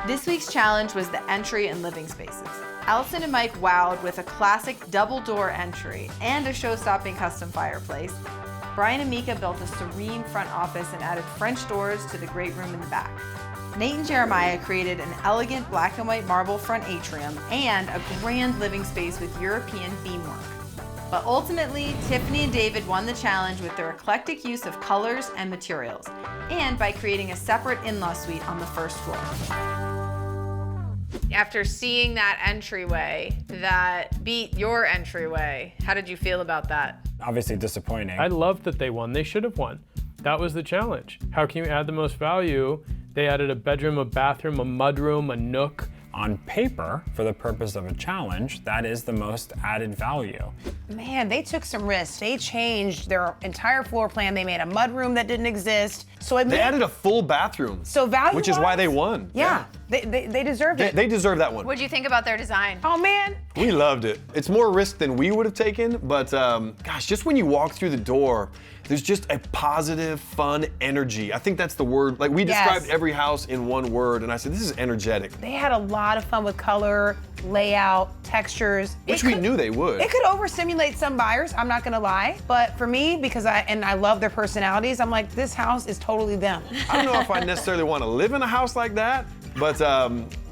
This week's challenge was the entry and living spaces. Allison and Mike wowed with a classic double door entry and a show-stopping custom fireplace. Brian and Mika built a serene front office and added French doors to the great room in the back. Nate and Jeremiah created an elegant black and white marble front atrium and a grand living space with European beamwork. But ultimately, Tiffany and David won the challenge with their eclectic use of colors and materials, and by creating a separate in-law suite on the first floor. After seeing that entryway that beat your entryway, how did you feel about that? Obviously disappointing. I loved that they won. They should have won. That was the challenge. How can you add the most value? They added a bedroom, a bathroom, a mudroom, a nook. On paper, for the purpose of a challenge, that is the most added value. Man, they took some risks. They changed their entire floor plan. They made a mudroom that didn't exist. So they added a full bathroom. So value, which is why they won. Yeah. They deserved it. They deserve that one. What'd you think about their design? Oh man. We loved it. It's more risk than we would have taken, but gosh, just when you walk through the door, there's just a positive, fun energy. I think that's the word. Like we described every house in one word, and I said, this is energetic. They had a lot of fun with color, layout, textures. Which we knew they would. It could overstimulate some buyers, I'm not gonna lie. But for me, because I love their personalities, I'm like, this house is totally them. I don't know if I necessarily want to live in a house like that, but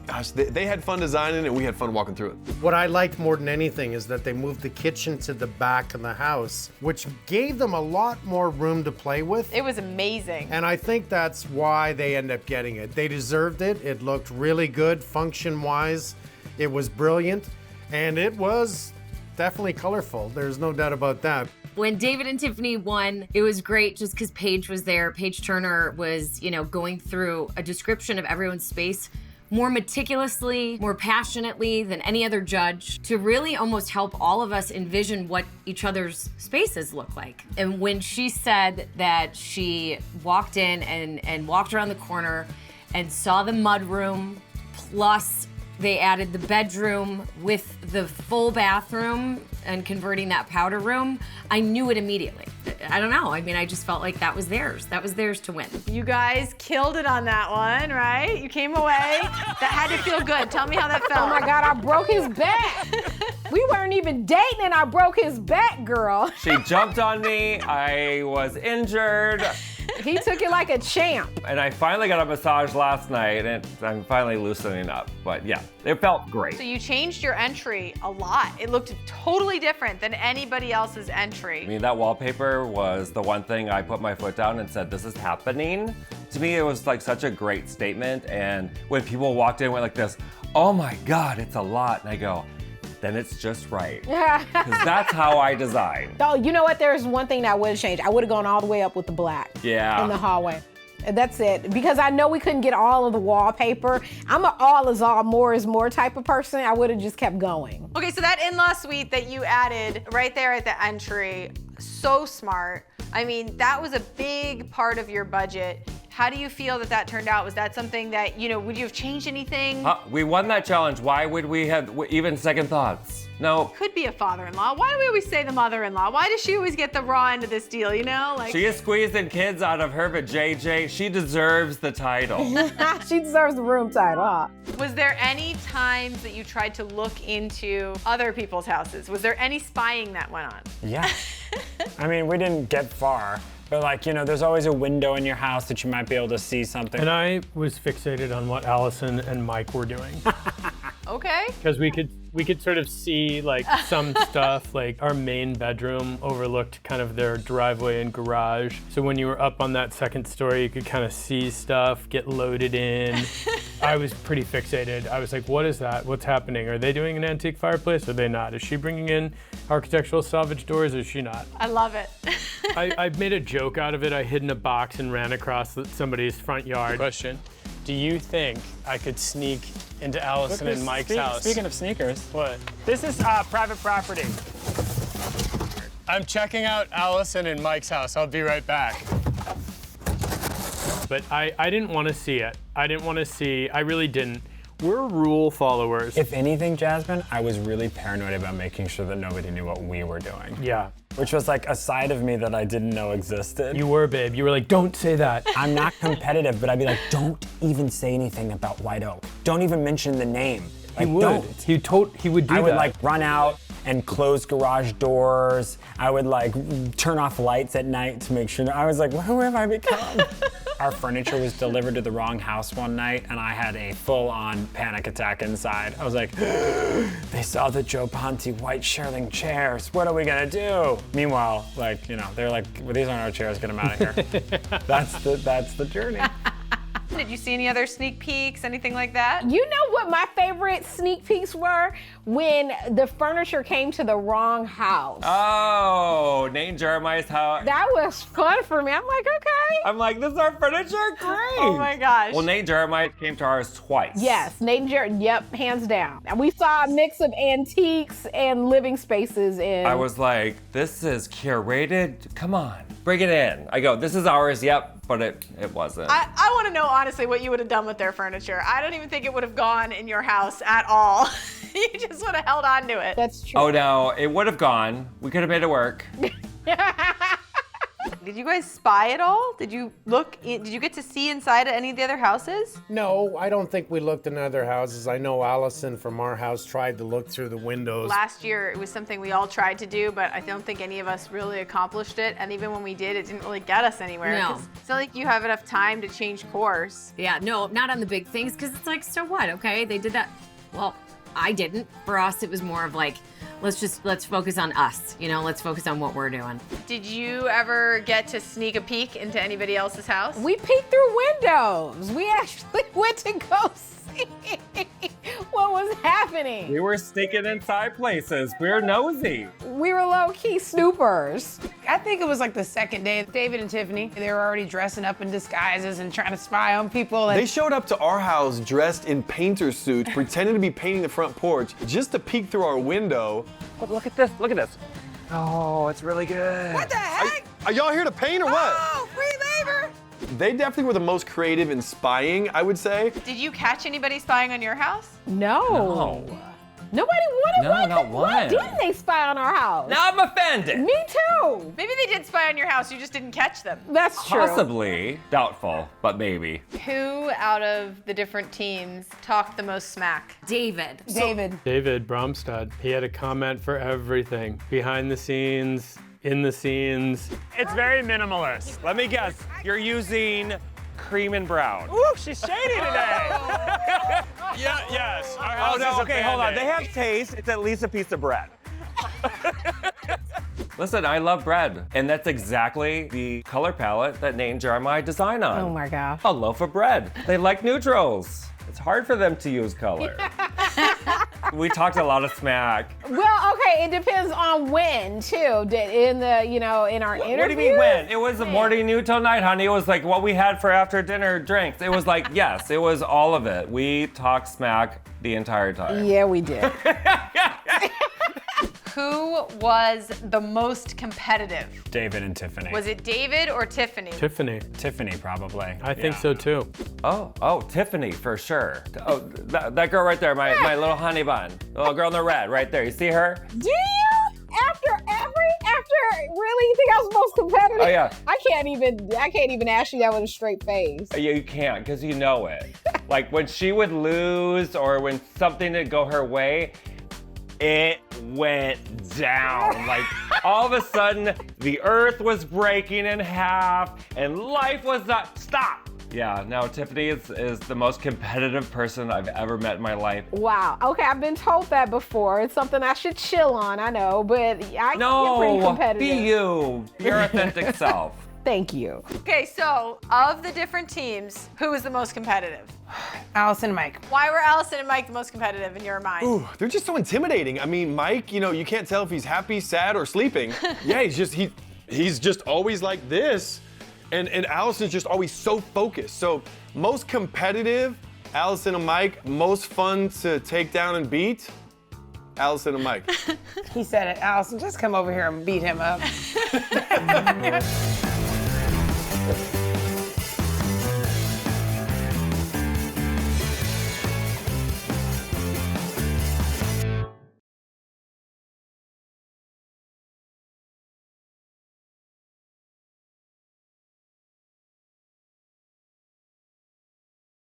gosh, they had fun designing it and we had fun walking through it. What I liked more than anything is that they moved the kitchen to the back of the house, which gave them a lot more room to play with. It was amazing. And I think that's why they end up getting it. They deserved it. It looked really good function-wise. It was brilliant, and it was definitely colorful. There's no doubt about that. When David and Tiffany won, it was great just because Paige was there. Paige Turner was, going through a description of everyone's space more meticulously, more passionately than any other judge to really almost help all of us envision what each other's spaces look like. And when she said that she walked in and walked around the corner and saw the mudroom, plus they added the bedroom with the full bathroom and converting that powder room, I knew it immediately. I don't know. I mean, I just felt like that was theirs. That was theirs to win. You guys killed it on that one, right? You came away. That had to feel good. Tell me how that felt. Oh my God, I broke his back. We weren't even dating and I broke his back, girl. She jumped on me. I was injured. He took it like a champ. And I finally got a massage last night and I'm finally loosening up. But yeah, it felt great. So you changed your entry a lot. It looked totally different than anybody else's entry. I mean, that wallpaper was the one thing I put my foot down and said, this is happening. To me, it was like such a great statement. And when people walked in and went like this, oh my God, it's a lot. And I go, then it's just right. Because that's how I design. Oh, you know what? There's one thing that I would have changed. I would have gone all the way up with the black in the hallway. That's it. Because I know we couldn't get all of the wallpaper. I'm an all is all, more is more type of person. I would have just kept going. Okay, so that in-law suite that you added right there at the entry, so smart. I mean, that was a big part of your budget. How do you feel that that turned out? Was that something that, would you have changed anything? We won that challenge. Why would we have even second thoughts? No. Could be a father-in-law. Why do we always say the mother-in-law? Why does she always get the raw end of this deal, She is squeezing kids out of her, but JJ, she deserves the title. She deserves the room title, huh? Was there any times that you tried to look into other people's houses? Was there any spying that went on? Yeah. I mean, we didn't get far. But there's always a window in your house that you might be able to see something. And I was fixated on what Allison and Mike were doing. Okay. Because we could sort of see some stuff, like our main bedroom overlooked kind of their driveway and garage. So when you were up on that second story, you could kind of see stuff get loaded in. I was pretty fixated. I was like, what is that? What's happening? Are they doing an antique fireplace? Are they not? Is she bringing in architectural salvage doors? Or is she not? I love it. I made a joke out of it. I hid in a box and ran across somebody's front yard. Question. Do you think I could sneak into Allison and Mike's house? Speaking of sneakers. What? This is private property. I'm checking out Allison and Mike's house. I'll be right back. But I didn't want to see it. I really didn't. We're rule followers. If anything, Jasmine, I was really paranoid about making sure that nobody knew what we were doing. Yeah. Which was like a side of me that I didn't know existed. You were, babe. You were like, don't say that. I'm not competitive, but I'd be like, don't even say anything about White Oak. Don't even mention the name. Like, He would. don't. He would do I would that. like run out and close garage doors. I would like turn off lights at night to make sure. I was like, who have I become? Our furniture was delivered to the wrong house one night, and I had a full-on panic attack inside. I was like, they saw the Joe Ponte white shearling chairs. What are we gonna do? Meanwhile, like, you know, they're like, well, these aren't our chairs. Get them out of here. That's the journey. Did you see any other sneak peeks, anything like that? You know what my favorite sneak peeks were? When the furniture came to the wrong house. Oh, Nate and Jeremiah's house. That was fun for me. I'm like, okay. I'm like, this is our furniture? Great. Oh my gosh. Well, Nate and Jeremiah came to ours twice. Yes, Nate and Jared, yep, hands down. And we saw a mix of antiques and living spaces in. I was like, this is curated. Come on, bring it in. I go, this is ours, yep, but it wasn't. I want to know honestly what you would have done with their furniture. I don't even think it would have gone in your house at all. You just would have held on to it. That's true. Oh no, it would have gone. We could have made it work. Did you guys spy at all? Did you get to see inside any of the other houses? No, I don't think we looked in other houses. I know Allison from our house tried to look through the windows. Last year, it was something we all tried to do, but I don't think any of us really accomplished it. And even when we did, it didn't really get us anywhere. No. 'Cause it's not like you have enough time to change course. Yeah, no, not on the big things, because it's like, so what? Okay, they did that. Well, I didn't. For us, it was more of like, let's focus on us. You know, let's focus on what we're doing. Did you ever get to sneak a peek into anybody else's house? We peeked through windows. We actually went to go see what was happening. We were sneaking inside places. We're nosy. We were low-key snoopers. I think it was like the second day. David and Tiffany, they were already dressing up in disguises and trying to spy on people. And They showed up to our house dressed in painter suits, pretending to be painting the front porch just to peek through our window. But look at this, look at this. Oh, it's really good. What the heck? Are y'all here to paint or what? Oh, free labor! They definitely were the most creative in spying, I would say. Did you catch anybody spying on your house? No. Nobody wanted No, one. not Why one. didn't they spy on our house? Now I'm offended. Me too. Maybe they did spy on your house, you just didn't catch them. That's true. Possibly. Doubtful, but maybe. Who out of the different teams talked the most smack? David. David Bromstad, he had a comment for everything. Behind the scenes, in the scenes. It's very minimalist. Let me guess, you're using cream and brown. Ooh, she's shady today. Yes. Our house Oh no, is a okay, hold on. Band-Aid. They have taste. It's at least a piece of bread. Listen, I love bread. And that's exactly the color palette that Nate and Jeremiah design on. Oh my gosh. A loaf of bread. They like neutrals. It's hard for them to use color. We talked a lot of smack. Well, okay, it depends on when too. In the, in our interview. What do you mean when? It was the morning new till night, honey. It was like what we had for after dinner drinks. It was like, yes, it was all of it. We talked smack the entire time. Yeah, we did. Who was the most competitive? David and Tiffany. Was it David or Tiffany? Tiffany. Tiffany, probably. I think Yeah. so too. Oh, Tiffany for sure. Oh, that girl right there, my little honey bun. The little girl in the red right there. You see her? Do you? After really, you think I was most competitive? Oh, yeah. I can't even ask you that with a straight face. You can't, because you know it. Like when she would lose or when something didn't go her way, it went down. Like all of a sudden, the earth was breaking in half and life was not. Stop! Yeah, no, Tiffany is the most competitive person I've ever met in my life. Wow. Okay, I've been told that before. It's something I should chill on, I know, but you're pretty competitive. Be you. Your authentic self. Thank you. Okay, so of the different teams, who was the most competitive? Allison and Mike. Why were Allison and Mike the most competitive in your mind? Ooh, they're just so intimidating. I mean, Mike, you can't tell if he's happy, sad, or sleeping. Yeah, he's just always like this. And Allison's just always so focused. So most competitive, Allison and Mike. Most fun to take down and beat, Allison and Mike. He said it. Allison, just come over here and beat him up.